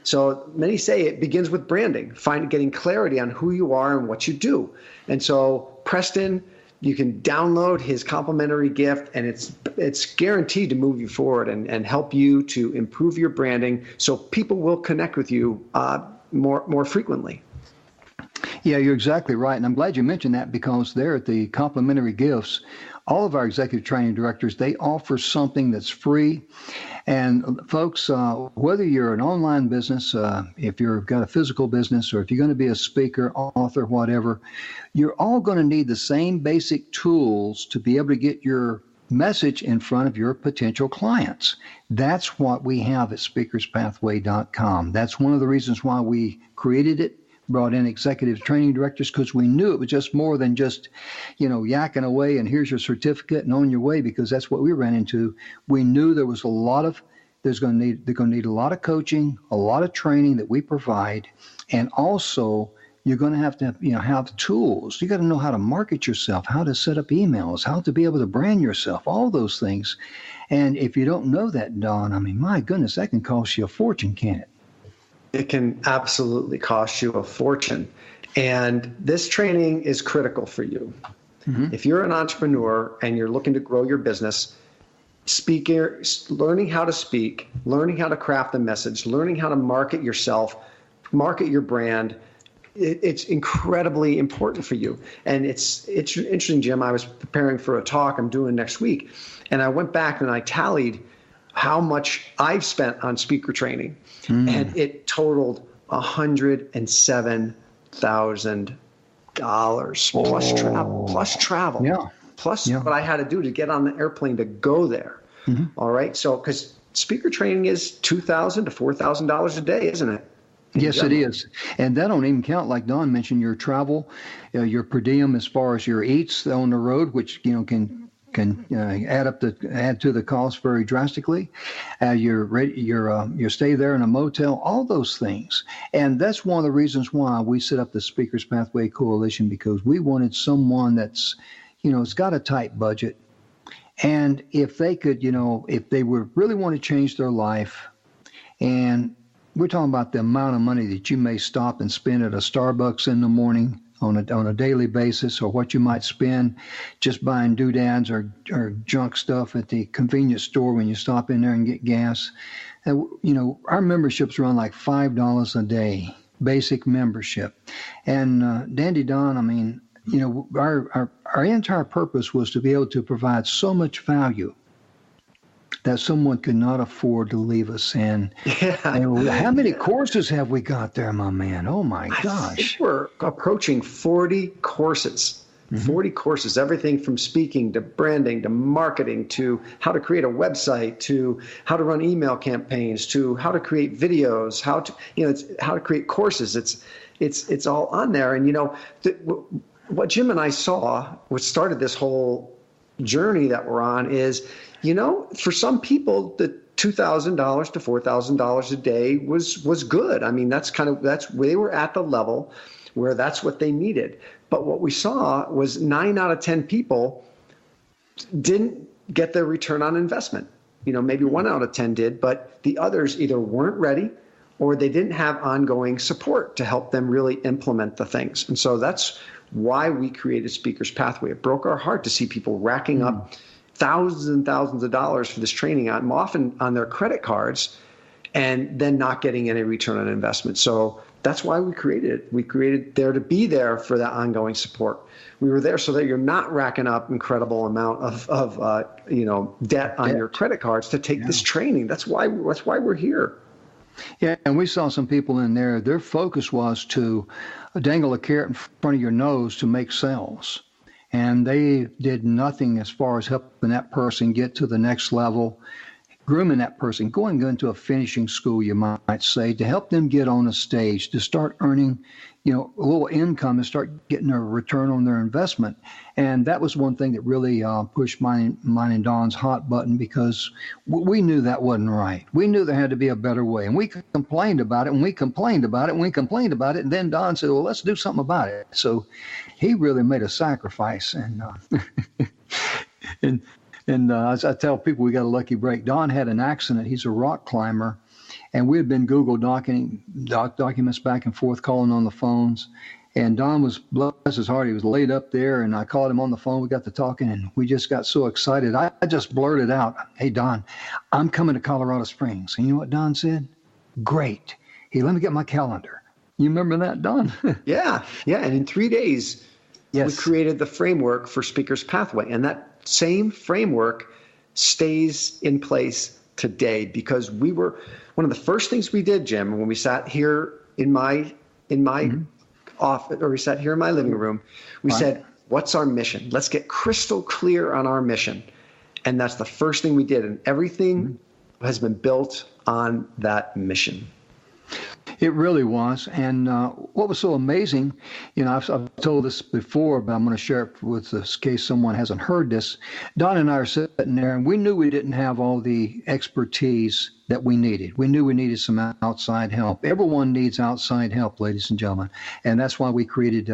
So many say it begins with branding, getting clarity on who you are and what you do. And so Preston, you can download his complimentary gift, and it's guaranteed to move you forward and help you to improve your branding so people will connect with you more frequently. Yeah, you're exactly right. And I'm glad you mentioned that, because there at the complimentary gifts, all of our executive training directors, they offer something that's free. And folks, whether you're an online business, if you've got a physical business, or if you're going to be a speaker, author, whatever, you're all going to need the same basic tools to be able to get your message in front of your potential clients. That's what we have at SpeakersPathway.com. That's one of the reasons why we created it, brought in executive training directors, because we knew it was just more than just, yakking away and here's your certificate and on your way, because that's what we ran into. We knew there was they're going to need a lot of coaching, a lot of training that we provide, and also you're going to have have tools. You got to know how to market yourself, how to set up emails, how to be able to brand yourself, all those things. And if you don't know that, Don, my goodness, that can cost you a fortune, can't it? It can absolutely cost you a fortune. And this training is critical for you. Mm-hmm. If you're an entrepreneur and you're looking to grow your business, learning how to speak, learning how to craft a message, learning how to market yourself, market your brand, it's incredibly important for you. And it's interesting, Jim. I was preparing for a talk I'm doing next week, and I went back and I tallied how much I've spent on speaker training, and it totaled $107,000 plus travel, what I had to do to get on the airplane to go there. Mm-hmm. All right, so because speaker training is $2,000 to $4,000 a day, isn't it? Yes, it is. And that don't even count, like Don mentioned, your travel, your per diem as far as your eats on the road, which can add to the cost very drastically. Your stay there in a motel, all those things. And that's one of the reasons why we set up the Speakers Pathway Coalition, because we wanted someone that's, it's got a tight budget. And if they could, if they would really want to change their life, and we're talking about the amount of money that you may stop and spend at a Starbucks in the morning on a daily basis, or what you might spend just buying doodads or junk stuff at the convenience store when you stop in there and get gas. And, our memberships run like $5 a day, basic membership. And Dandy Don, our entire purpose was to be able to provide so much value that someone could not afford to leave us. And how many courses have we got there, my man? Oh, my gosh. We're approaching 40 courses 40 courses, everything from speaking to branding to marketing to how to create a website to how to run email campaigns to how to create videos, it's how to create courses. It's all on there. And, what Jim and I saw, what started this whole journey that we're on is, for some people, the $2,000 to $4,000 a day was good. I mean, that's they were at the level where that's what they needed. But what we saw was 9 out of 10 people didn't get their return on investment. Maybe 1 out of 10 did, but the others either weren't ready or they didn't have ongoing support to help them really implement the things. And so that's why we created Speaker's Pathway. It broke our heart to see people racking up thousands and thousands of dollars for this training, often on their credit cards, and then not getting any return on investment. So that's why we created it. We created there to be there for that ongoing support. We were there so that you're not racking up incredible amount of debt on your credit cards to take this training. That's why we're here. Yeah, and we saw some people in there. Their focus was to dangle a carrot in front of your nose to make sales. And they did nothing as far as helping that person get to the next level, grooming that person, going into a finishing school, you might say, to help them get on a stage, to start earning, a little income and start getting a return on their investment. And that was one thing that really pushed mine and Don's hot button, because we knew that wasn't right. We knew there had to be a better way. And we complained about it, and we complained about it, and we complained about it. And then Don said, well, let's do something about it. So he really made a sacrifice. And as I tell people, we got a lucky break. Don had an accident. He's a rock climber. And we had been Google documents back and forth, calling on the phones. And Don was, bless his heart, he was laid up there. And I called him on the phone. We got to talking, and we just got so excited. I just blurted out, hey, Don, I'm coming to Colorado Springs. And you know what Don said? Great. Hey, let me get my calendar. You remember that, Don? Yeah. And in 3 days, yes, we created the framework for Speaker's Pathway. And that same framework stays in place today, because we were one of the first things we did, Jim, when we sat here in my office, or we sat here in my living room, we said, what's our mission? Let's get crystal clear on our mission. And that's the first thing we did. And everything has been built on that mission. It really was. And what was so amazing, I've told this before, but I'm going to share it with this case someone hasn't heard this. Don and I are sitting there, and we knew we didn't have all the expertise that we needed. We knew we needed some outside help. Everyone needs outside help, ladies and gentlemen. And that's why we created,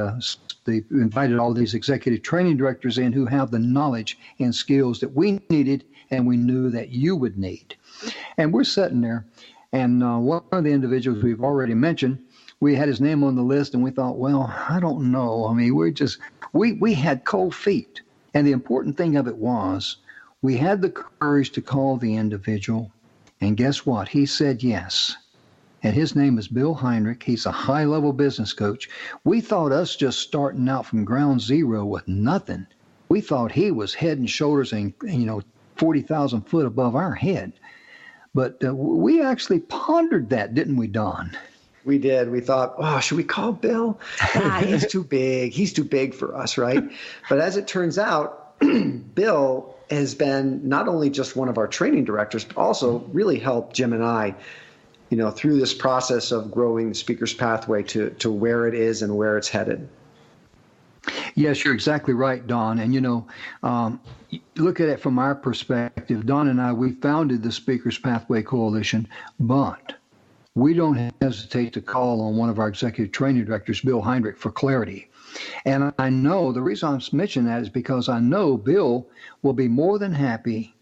invited all these executive training directors in who have the knowledge and skills that we needed and we knew that you would need. And we're sitting there. And one of the individuals we've already mentioned, we had his name on the list, and we thought, well, I don't know. I mean, we had cold feet. And the important thing of it was we had the courage to call the individual. And guess what? He said yes. And his name is Bill Heinrich. He's a high-level business coach. We thought us just starting out from ground zero with nothing. We thought he was head and shoulders and 40,000 foot above our head. But we actually pondered that, didn't we, Don? We did. We thought, should we call Bill? He's too big. He's too big for us, right? But as it turns out, Bill has been not only just one of our training directors, but also really helped Jim and I, through this process of growing the Speaker's Pathway to where it is and where it's headed. Yes, you're exactly right, Don. And, look at it from our perspective. Don and I, we founded the Speaker's Pathway Coalition, but we don't hesitate to call on one of our executive training directors, Bill Heinrich, for clarity. And I know the reason I'm mentioning that is because I know Bill will be more than happy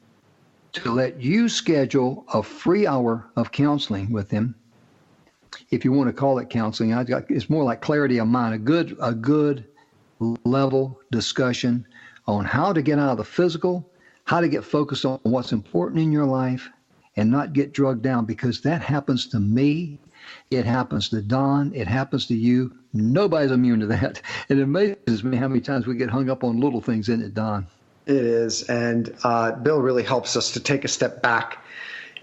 to let you schedule a free hour of counseling with him. If you want to call it counseling, it's more like clarity of mind, a good level discussion on how to get out of the physical, how to get focused on what's important in your life, and not get drugged down, because that happens to me. It happens to Don. It happens to you. Nobody's immune to that. It amazes me how many times we get hung up on little things, isn't it, Don? It is. And Bill really helps us to take a step back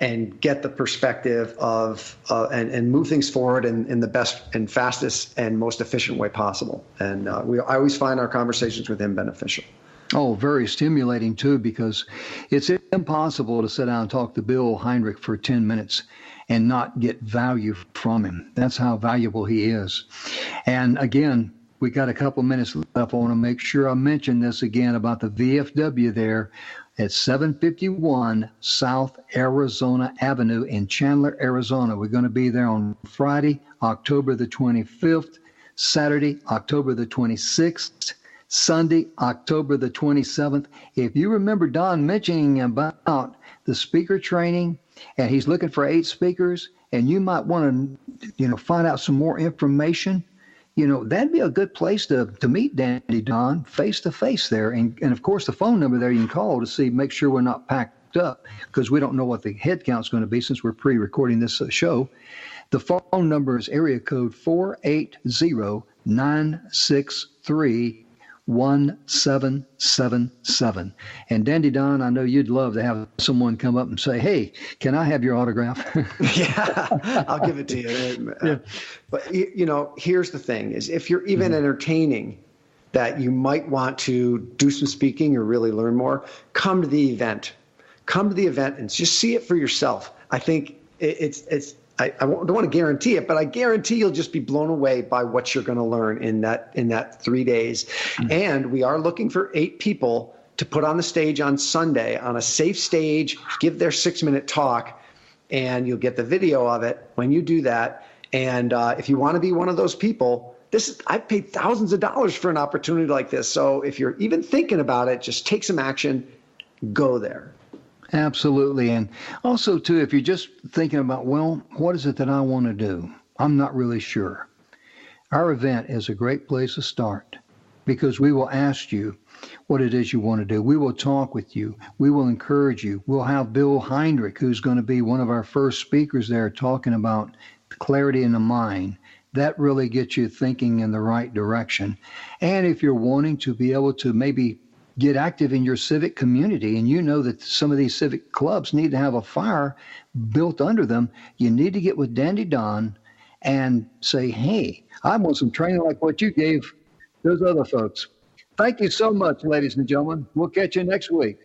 and get the perspective of and move things forward in the best and fastest and most efficient way possible. And I always find our conversations with him beneficial. Oh, very stimulating, too, because it's impossible to sit down and talk to Bill Heinrich for 10 minutes and not get value from him. That's how valuable he is. And again, we got a couple minutes left. I want to make sure I mention this again about the VFW there at 751 South Arizona Avenue in Chandler, Arizona. We're going to be there on Friday, October the 25th, Saturday, October the 26th, Sunday, October the 27th. If you remember Don mentioning about the speaker training, and he's looking for 8 speakers, and you might want to, find out some more information, that'd be a good place to meet Dandy Don face to face there. And of course, the phone number there you can call to make sure we're not packed up, because we don't know what the head count's going to be since we're pre-recording this show. The phone number is area code 480-963-1777. And Dandy Don, I know you'd love to have someone come up and say, "Hey, can I have your autograph?" Yeah, I'll give it to you. Yeah. But here's the thing: is if you're even entertaining that you might want to do some speaking or really learn more, come to the event. Come to the event and just see it for yourself. I think it's. I don't want to guarantee it, but I guarantee you'll just be blown away by what you're going to learn in that 3 days. Mm-hmm. And we are looking for 8 people to put on the stage on Sunday on a safe stage, give their 6-minute talk, and you'll get the video of it when you do that. And if you want to be one of those people, I've paid thousands of dollars for an opportunity like this. So if you're even thinking about it, just take some action, go there. Absolutely. And also, too, if you're just thinking about, well, what is it that I want to do? I'm not really sure. Our event is a great place to start, because we will ask you what it is you want to do. We will talk with you. We will encourage you. We'll have Bill Heinrich, who's going to be one of our first speakers there, talking about clarity in the mind. That really gets you thinking in the right direction. And if you're wanting to be able to maybe get active in your civic community, and you know that some of these civic clubs need to have a fire built under them, you need to get with Dandy Don and say, "Hey, I want some training like what you gave those other folks." Thank you so much, ladies and gentlemen. We'll catch you next week.